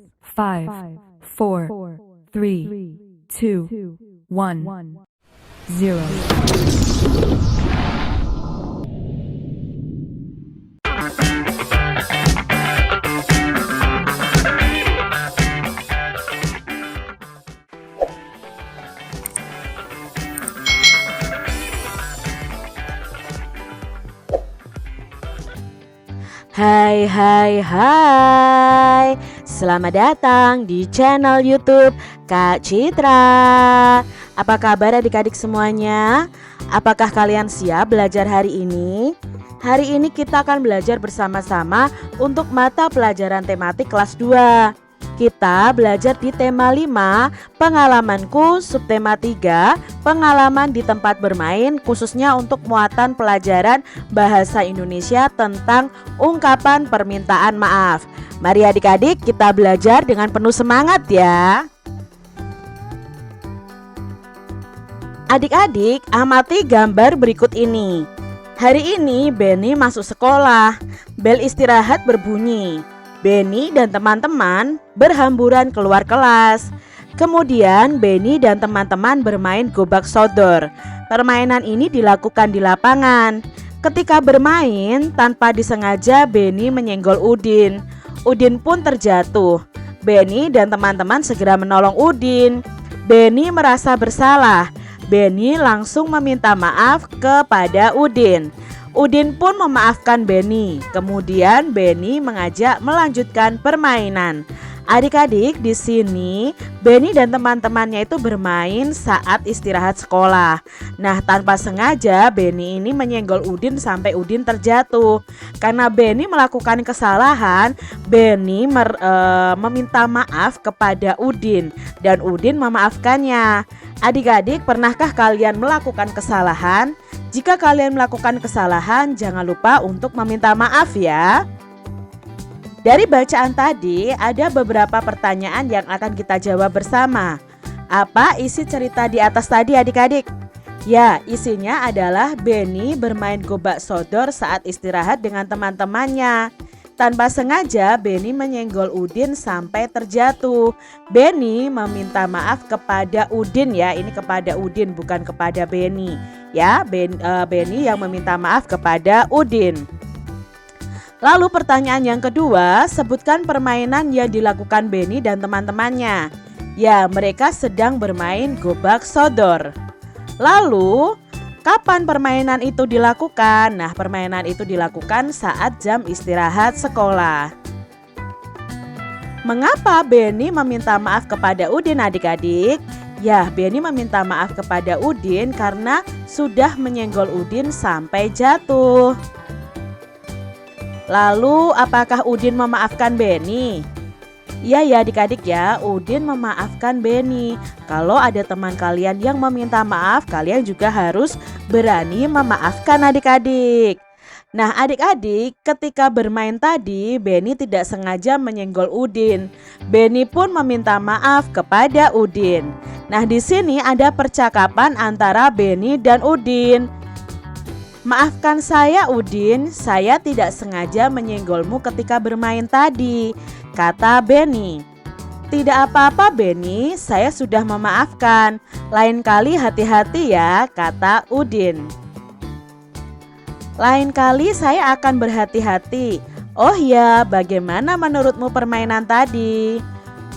5, 4, 3, 2, 1, 0. Hai hai hai, selamat datang di channel YouTube Kak Citra. Apa kabar adik-adik semuanya? Apakah kalian siap belajar hari ini? Hari ini kita akan belajar bersama-sama untuk mata pelajaran tematik kelas 2. Kita belajar di tema 5, pengalamanku, subtema 3, pengalaman di tempat bermain, khususnya untuk muatan pelajaran bahasa Indonesia tentang ungkapan permintaan maaf. Mari adik-adik kita belajar dengan penuh semangat ya. Adik-adik amati gambar berikut ini. Hari ini Benny masuk sekolah. Bel istirahat berbunyi. Benny dan teman-teman berhamburan keluar kelas. Kemudian Benny dan teman-teman bermain gobak sodor. Permainan ini dilakukan di lapangan. Ketika bermain, tanpa disengaja Benny menyenggol Udin. Udin pun terjatuh. Benny dan teman-teman segera menolong Udin. Benny merasa bersalah. Benny langsung meminta maaf kepada Udin. Udin pun memaafkan Benny. Kemudian Benny mengajak melanjutkan permainan. Adik-adik, di sini Benny dan teman-temannya itu bermain saat istirahat sekolah. Nah, tanpa sengaja Benny ini menyenggol Udin sampai Udin terjatuh. Karena Benny melakukan kesalahan, Benny meminta maaf kepada Udin dan Udin memaafkannya. Adik-adik, pernahkah kalian melakukan kesalahan? Jika kalian melakukan kesalahan, jangan lupa untuk meminta maaf ya. Dari bacaan tadi, ada beberapa pertanyaan yang akan kita jawab bersama. Apa isi cerita di atas tadi adik-adik? Ya, isinya adalah Benny bermain gobak sodor saat istirahat dengan teman-temannya. Tanpa sengaja Benny menyenggol Udin sampai terjatuh. Benny meminta maaf kepada Udin ya. Ini kepada Udin bukan kepada Benny. Ya, Benny yang meminta maaf kepada Udin. Lalu pertanyaan yang kedua, sebutkan permainan yang dilakukan Benny dan teman-temannya. Ya, mereka sedang bermain gobak sodor. Lalu kapan permainan itu dilakukan? Nah, permainan itu dilakukan saat jam istirahat sekolah. Mengapa Benny meminta maaf kepada Udin adik-adik? Ya, Benny meminta maaf kepada Udin karena sudah menyenggol Udin sampai jatuh. Lalu, apakah Udin memaafkan Benny? Iya ya adik-adik ya, Udin memaafkan Benny. Kalau ada teman kalian yang meminta maaf, kalian juga harus berani memaafkan adik-adik. Nah adik-adik, ketika bermain tadi, Benny tidak sengaja menyenggol Udin. Benny pun meminta maaf kepada Udin. Nah di sini ada percakapan antara Benny dan Udin. Maafkan saya Udin, saya tidak sengaja menyenggolmu ketika bermain tadi, kata Benny. Tidak apa-apa Benny, saya sudah memaafkan. Lain kali hati-hati ya, kata Udin. Lain kali saya akan berhati-hati. Oh ya, bagaimana menurutmu permainan tadi?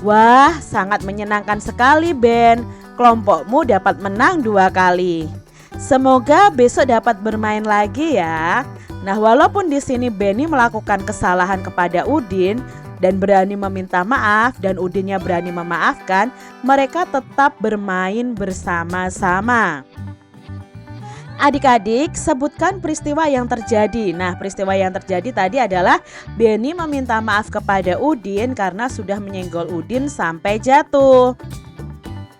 Wah, sangat menyenangkan sekali Ben. Kelompokmu dapat menang 2 kali. Semoga besok dapat bermain lagi ya. Nah, walaupun di sini Benny melakukan kesalahan kepada Udin dan berani meminta maaf dan Udinnya berani memaafkan, mereka tetap bermain bersama-sama. Adik-adik, sebutkan peristiwa yang terjadi. Nah, peristiwa yang terjadi tadi adalah Benny meminta maaf kepada Udin karena sudah menyenggol Udin sampai jatuh.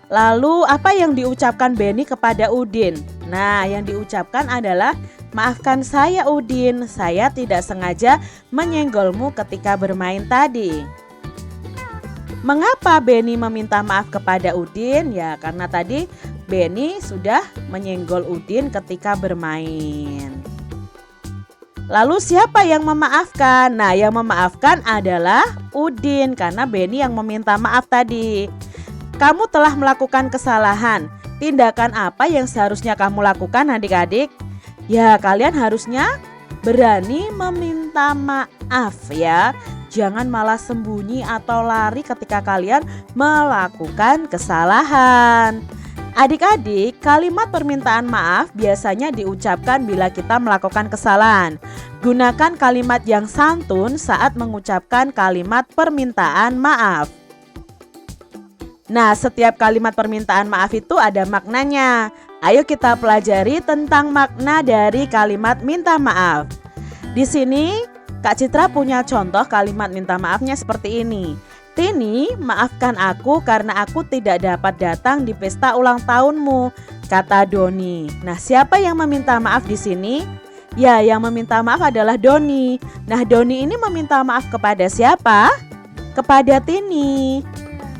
Lalu apa yang diucapkan Benny kepada Udin? Nah, yang diucapkan adalah maafkan saya Udin, saya tidak sengaja menyenggolmu ketika bermain tadi. Mengapa Benny meminta maaf kepada Udin? Ya, karena tadi Benny sudah menyenggol Udin ketika bermain. Lalu siapa yang memaafkan? Nah, yang memaafkan adalah Udin karena Benny yang meminta maaf tadi. Kamu telah melakukan kesalahan. Tindakan apa yang seharusnya kamu lakukan adik-adik? Ya, kalian harusnya berani meminta maaf ya. Jangan malah sembunyi atau lari ketika kalian melakukan kesalahan. Adik-adik, kalimat permintaan maaf biasanya diucapkan bila kita melakukan kesalahan. Gunakan kalimat yang santun saat mengucapkan kalimat permintaan maaf. Nah, setiap kalimat permintaan maaf itu ada maknanya. Ayo kita pelajari tentang makna dari kalimat minta maaf. Di sini, Kak Citra punya contoh kalimat minta maafnya seperti ini. Tini, maafkan aku karena aku tidak dapat datang di pesta ulang tahunmu, kata Doni. Nah, siapa yang meminta maaf di sini? Ya, yang meminta maaf adalah Doni. Nah, Doni ini meminta maaf kepada siapa? Kepada Tini.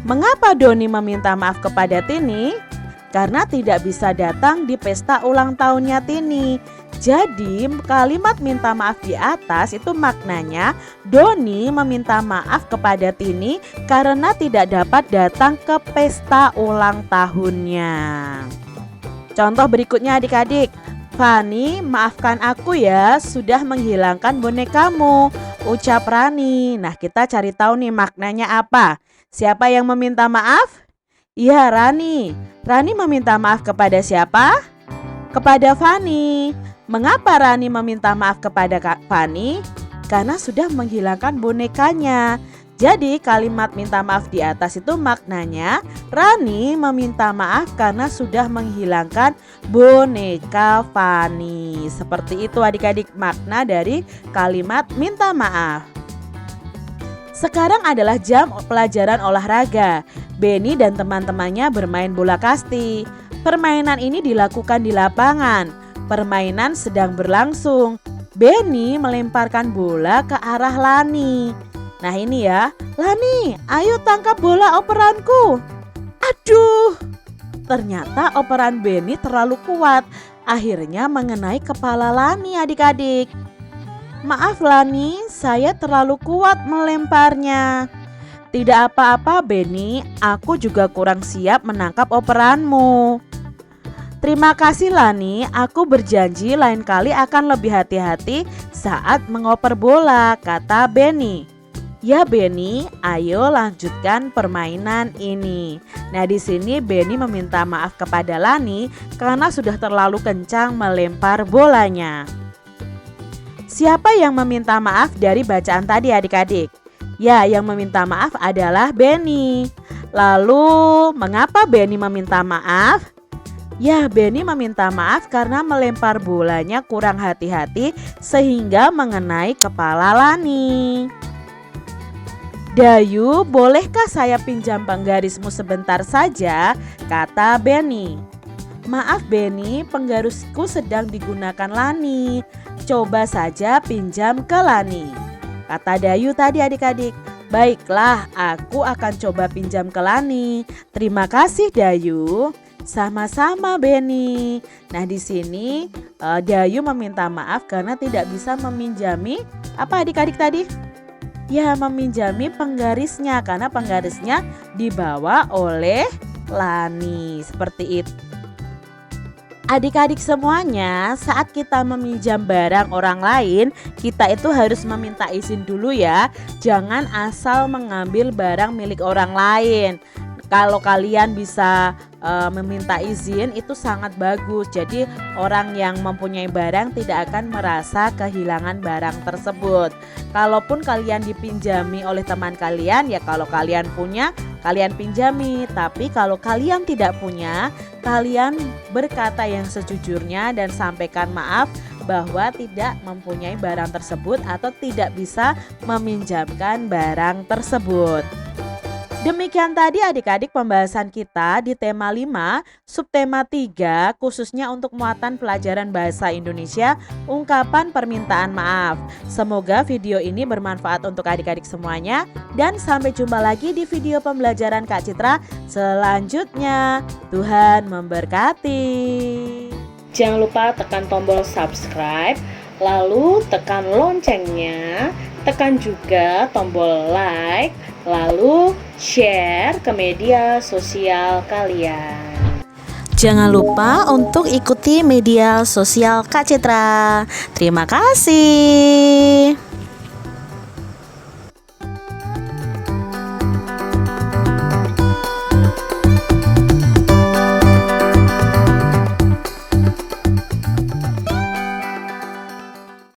Mengapa Doni meminta maaf kepada Tini? Karena tidak bisa datang di pesta ulang tahunnya Tini. Jadi kalimat minta maaf di atas itu maknanya Doni meminta maaf kepada Tini karena tidak dapat datang ke pesta ulang tahunnya. Contoh berikutnya adik-adik. Fani, maafkan aku ya sudah menghilangkan bonekamu, ucap Rani. Nah, kita cari tahu nih maknanya apa. Siapa yang meminta maaf? Iya, Rani. Rani meminta maaf kepada siapa? Kepada Fani. Mengapa Rani meminta maaf kepada Fani? Karena sudah menghilangkan bonekanya. Jadi kalimat minta maaf di atas itu maknanya Rani meminta maaf karena sudah menghilangkan boneka Fani. Seperti itu adik-adik makna dari kalimat minta maaf. Sekarang adalah jam pelajaran olahraga. Benny dan teman-temannya bermain bola kasti. Permainan ini dilakukan di lapangan. Permainan sedang berlangsung. Benny melemparkan bola ke arah Lani. Nah ini ya, Lani, ayo tangkap bola operanku. Aduh, ternyata operan Benny terlalu kuat. Akhirnya mengenai kepala Lani adik-adik. Maaf Lani, saya terlalu kuat melemparnya. Tidak apa-apa Benny, aku juga kurang siap menangkap operanmu. Terima kasih Lani, aku berjanji lain kali akan lebih hati-hati saat mengoper bola, kata Benny. Ya Benny, ayo lanjutkan permainan ini. Nah di sini Benny meminta maaf kepada Lani karena sudah terlalu kencang melempar bolanya. Siapa yang meminta maaf dari bacaan tadi adik-adik? Ya, yang meminta maaf adalah Benny. Lalu, mengapa Benny meminta maaf? Ya, Benny meminta maaf karena melempar bolanya kurang hati-hati sehingga mengenai kepala Lani. Dayu, bolehkah saya pinjam penggarismu sebentar saja? Kata Benny. Maaf Benny, penggarisku sedang digunakan Lani. Coba saja pinjam ke Lani, kata Dayu tadi adik-adik. Baiklah, aku akan coba pinjam ke Lani. Terima kasih Dayu. Sama-sama Benny. Nah di sini Dayu meminta maaf karena tidak bisa meminjami apa adik-adik tadi? Ya, meminjami penggarisnya karena penggarisnya dibawa oleh Lani. Seperti itu. Adik-adik semuanya, saat kita meminjam barang orang lain, kita itu harus meminta izin dulu ya. Jangan asal mengambil barang milik orang lain. Kalau kalian bisa meminta izin itu sangat bagus. Jadi orang yang mempunyai barang tidak akan merasa kehilangan barang tersebut. Kalaupun kalian dipinjami oleh teman kalian, ya kalau kalian punya, kalian pinjami. Tapi kalau kalian tidak punya, kalian berkata yang sejujurnya dan sampaikan maaf bahwa tidak mempunyai barang tersebut atau tidak bisa meminjamkan barang tersebut. Demikian tadi adik-adik pembahasan kita di tema 5, subtema 3 khususnya untuk muatan pelajaran bahasa Indonesia, ungkapan permintaan maaf. Semoga video ini bermanfaat untuk adik-adik semuanya dan sampai jumpa lagi di video pembelajaran Kak Citra selanjutnya. Tuhan memberkati. Jangan lupa tekan tombol subscribe, lalu tekan loncengnya, tekan juga tombol like, lalu share ke media sosial kalian. Jangan lupa untuk ikuti media sosial Kak Citra. Terima kasih.